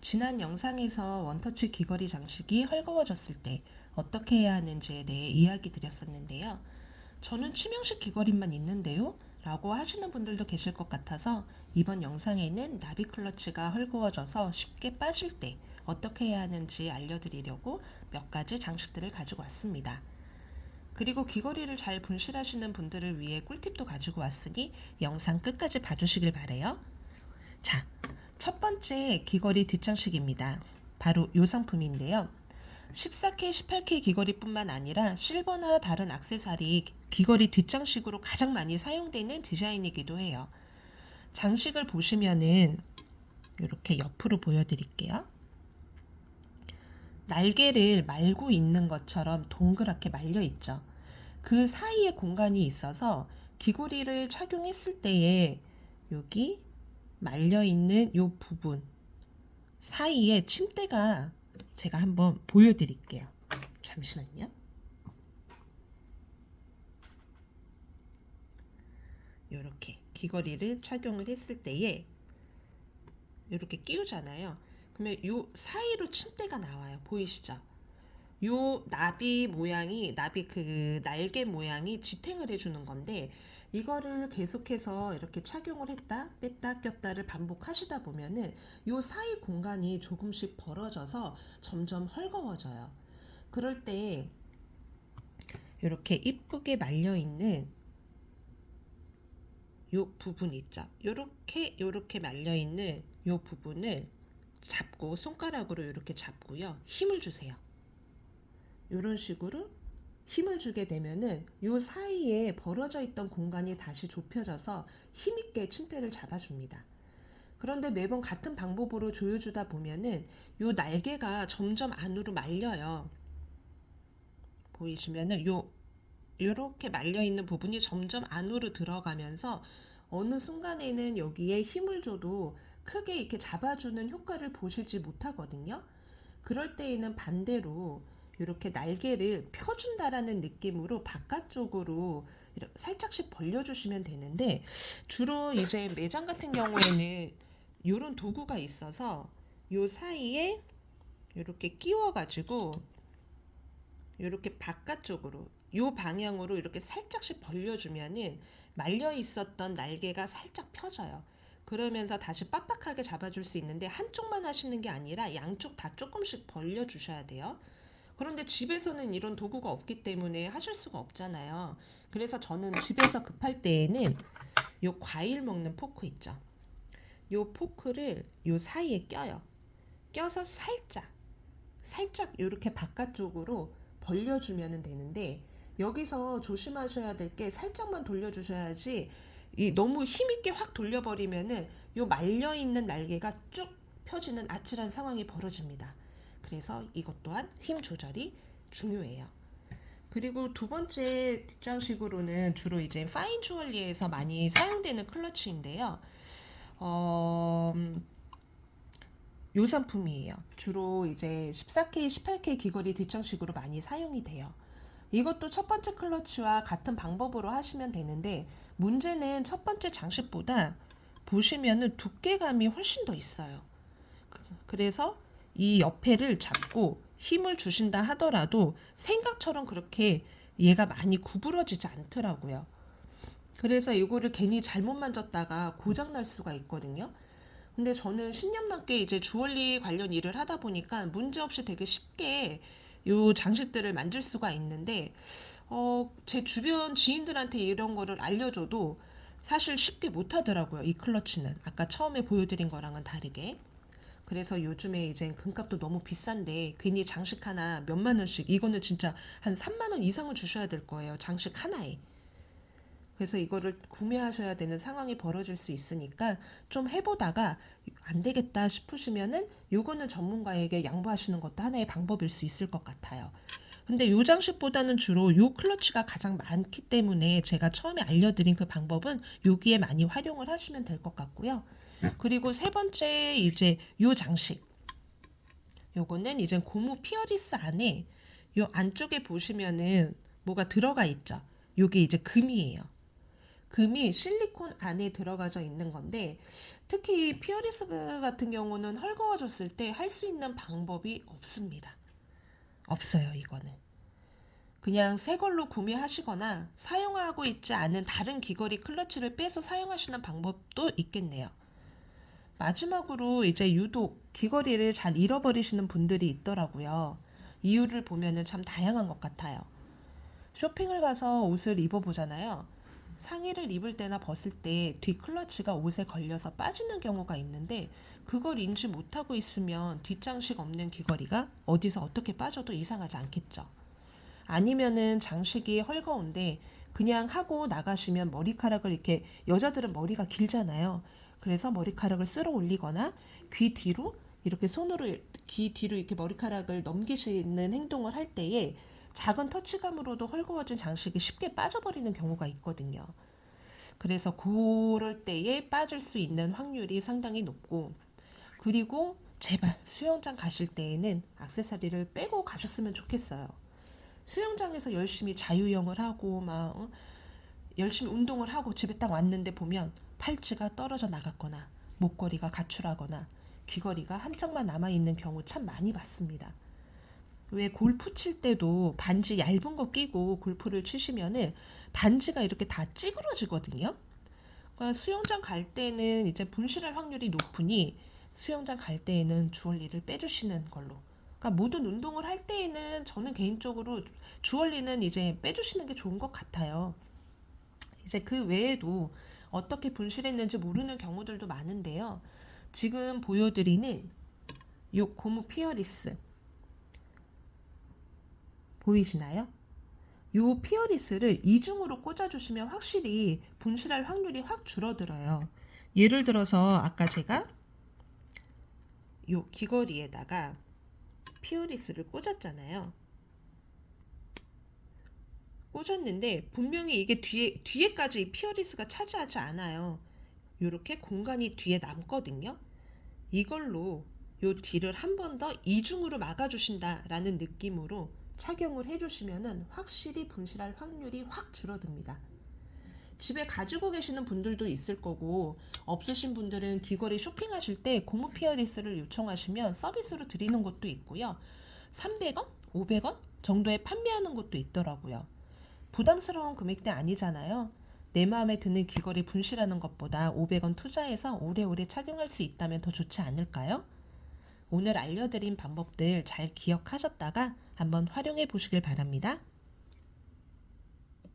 지난 영상에서 원터치 귀걸이 장식이 헐거워졌을 때 어떻게 해야 하는지에 대해 이야기 드렸었는데요. 저는 치명식 귀걸이만 있는데요? 라고 하시는 분들도 계실 것 같아서 이번 영상에는 나비 클러치가 헐거워져서 쉽게 빠질 때 어떻게 해야 하는지 알려드리려고 몇 가지 장식들을 가지고 왔습니다. 그리고 귀걸이를 잘 분실하시는 분들을 위해 꿀팁도 가지고 왔으니 영상 끝까지 봐주시길 바래요. 자, 첫 번째 귀걸이 뒷장식입니다. 바로 이 상품인데요. 14K, 18K 귀걸이뿐만 아니라 실버나 다른 액세서리 귀걸이 뒷장식으로 가장 많이 사용되는 디자인이기도 해요. 장식을 보시면은 이렇게 옆으로 보여드릴게요. 날개를 말고 있는 것처럼 동그랗게 말려 있죠. 그 사이에 공간이 있어서 귀걸이를 착용했을 때에 여기 말려 있는 이 부분 사이에 침대가 제가 한번 보여드릴게요. 잠시만요. 이렇게 귀걸이를 착용을 했을 때에 이렇게 끼우잖아요. 그러면 이 사이로 침대가 나와요. 보이시죠? 요 나비 모양이 나비 그 날개 모양이 지탱을 해주는 건데 이거를 계속해서 이렇게 착용을 했다 뺐다 꼈다를 반복하시다 보면은 요 사이 공간이 조금씩 벌어져서 점점 헐거워져요. 그럴 때 이렇게 이쁘게 말려 있는 요 부분 있죠. 요렇게 말려 있는 요 부분을 잡고 손가락으로 이렇게 잡고요. 힘을 주세요. 이런 식으로 힘을 주게 되면은 요 사이에 벌어져 있던 공간이 다시 좁혀져서 힘있게 침대를 잡아줍니다. 그런데 매번 같은 방법으로 조여주다 보면은 요 날개가 점점 안으로 말려요. 보이시면은 요렇게 말려 있는 부분이 점점 안으로 들어가면서 어느 순간에는 여기에 힘을 줘도 크게 이렇게 잡아주는 효과를 보시지 못하거든요. 그럴 때에는 반대로 이렇게 날개를 펴준다라는 느낌으로 바깥쪽으로 살짝씩 벌려주시면 되는데 주로 이제 매장 같은 경우에는 이런 도구가 있어서 요 사이에 이렇게 끼워가지고 이렇게 바깥쪽으로 요 방향으로 이렇게 살짝씩 벌려주면은 말려 있었던 날개가 살짝 펴져요. 그러면서 다시 빡빡하게 잡아줄 수 있는데 한쪽만 하시는 게 아니라 양쪽 다 조금씩 벌려주셔야 돼요. 그런데 집에서는 이런 도구가 없기 때문에 하실 수가 없잖아요. 그래서 저는 집에서 급할 때에는 요 과일 먹는 포크 있죠. 요 포크를 요 사이에 껴요. 껴서 살짝 이렇게 바깥쪽으로 벌려주면 되는데 여기서 조심하셔야 될 게 살짝만 돌려주셔야지 너무 힘있게 확 돌려버리면은 요 말려있는 날개가 쭉 펴지는 아찔한 상황이 벌어집니다. 그래서 이것 또한 힘 조절이 중요해요. 그리고 두 번째 뒷장식으로는 주로 이제 파인 주얼리에서 많이 사용되는 클러치인데요. 어, 요 상품이에요. 주로 이제 14K, 18K 귀걸이 뒷장식으로 많이 사용이 돼요. 이것도 첫 번째 클러치와 같은 방법으로 하시면 되는데 문제는 첫 번째 장식보다 보시면은 두께감이 훨씬 더 있어요. 그래서 이 옆에를 잡고 힘을 주신다 하더라도 생각처럼 그렇게 얘가 많이 구부러지지 않더라고요. 그래서 이거를 괜히 잘못 만졌다가 고장 날 수가 있거든요. 근데 저는 10년 넘게 이제 주얼리 관련 일을 하다 보니까 문제없이 되게 쉽게 요 장식들을 만들 수가 있는데 제 주변 지인들한테 이런 거를 알려줘도 사실 쉽게 못 하더라고요. 이 클러치는 아까 처음에 보여드린 거랑은 다르게. 그래서 요즘에 이제 금값도 너무 비싼데 괜히 장식 하나 몇만 원씩 이거는 진짜 한 3만 원 이상을 주셔야 될 거예요. 장식 하나에. 그래서 이거를 구매하셔야 되는 상황이 벌어질 수 있으니까 좀 해보다가 안 되겠다 싶으시면은 요거는 전문가에게 양보하시는 것도 하나의 방법일 수 있을 것 같아요. 근데 요 장식보다는 주로 요 클러치가 가장 많기 때문에 제가 처음에 알려드린 그 방법은 여기에 많이 활용을 하시면 될 것 같고요. 그리고 세 번째 이제 요 장식. 요거는 이제 고무 피어리스 안에 요 안쪽에 보시면은 뭐가 들어가 있죠. 요게 이제 금이에요. 금이 실리콘 안에 들어가져 있는 건데 특히 피어리스 같은 경우는 헐거워졌을 때 할 수 있는 방법이 없습니다. 없어요, 이거는. 그냥 새 걸로 구매하시거나 사용하고 있지 않은 다른 귀걸이 클러치를 빼서 사용하시는 방법도 있겠네요. 마지막으로 이제 유독 귀걸이를 잘 잃어버리시는 분들이 있더라고요. 이유를 보면은 참 다양한 것 같아요. 쇼핑을 가서 옷을 입어보잖아요. 상의를 입을 때나 벗을 때 뒷클러치가 옷에 걸려서 빠지는 경우가 있는데 그걸 인지 못하고 있으면 뒷장식 없는 귀걸이가 어디서 어떻게 빠져도 이상하지 않겠죠. 아니면은 장식이 헐거운데 그냥 하고 나가시면 머리카락을 이렇게 여자들은 머리가 길잖아요. 그래서 머리카락을 쓸어 올리거나 귀 뒤로 이렇게 손으로 귀 뒤로 이렇게 머리카락을 넘기시는 행동을 할 때에 작은 터치감으로도 헐거워진 장식이 쉽게 빠져버리는 경우가 있거든요. 그래서 그럴 때에 빠질 수 있는 확률이 상당히 높고 그리고 제발 수영장 가실 때에는 액세서리를 빼고 가셨으면 좋겠어요. 수영장에서 열심히 자유형을 하고 막 열심히 운동을 하고 집에 딱 왔는데 보면 팔찌가 떨어져 나갔거나 목걸이가 가출하거나 귀걸이가 한 짝만 남아있는 경우 참 많이 봤습니다. 왜 골프 칠 때도 반지 얇은 거 끼고 골프를 치시면은 반지가 이렇게 다 찌그러지거든요. 그러니까 수영장 갈 때는 이제 분실할 확률이 높으니 수영장 갈 때에는 주얼리를 빼주시는 걸로. 그러니까 모든 운동을 할 때에는 저는 개인적으로 주얼리는 이제 빼주시는 게 좋은 것 같아요. 이제 그 외에도 어떻게 분실했는지 모르는 경우들도 많은데요. 지금 보여드리는 요 고무 피어리스 보이시나요? 요 피어리스를 이중으로 꽂아주시면 확실히 분실할 확률이 확 줄어들어요. 예를 들어서 아까 제가 요 귀걸이에다가 피어리스를 꽂았잖아요. 꽂았는데 분명히 이게 뒤에까지 이 피어리스가 차지하지 않아요. 요렇게 공간이 뒤에 남거든요. 이걸로 요 뒤를 한 번 더 이중으로 막아주신다라는 느낌으로 착용을 해주시면은 확실히 분실할 확률이 확 줄어듭니다. 집에 가지고 계시는 분들도 있을 거고 없으신 분들은 귀걸이 쇼핑하실 때 고무 피어리스를 요청하시면 서비스로 드리는 것도 있고요. 300원, 500원 정도에 판매하는 것도 있더라고요. 부담스러운 금액대 아니잖아요. 내 마음에 드는 귀걸이 분실하는 것보다 500원 투자해서 오래오래 착용할 수 있다면 더 좋지 않을까요? 오늘 알려드린 방법들 잘 기억하셨다가 한번 활용해 보시길 바랍니다.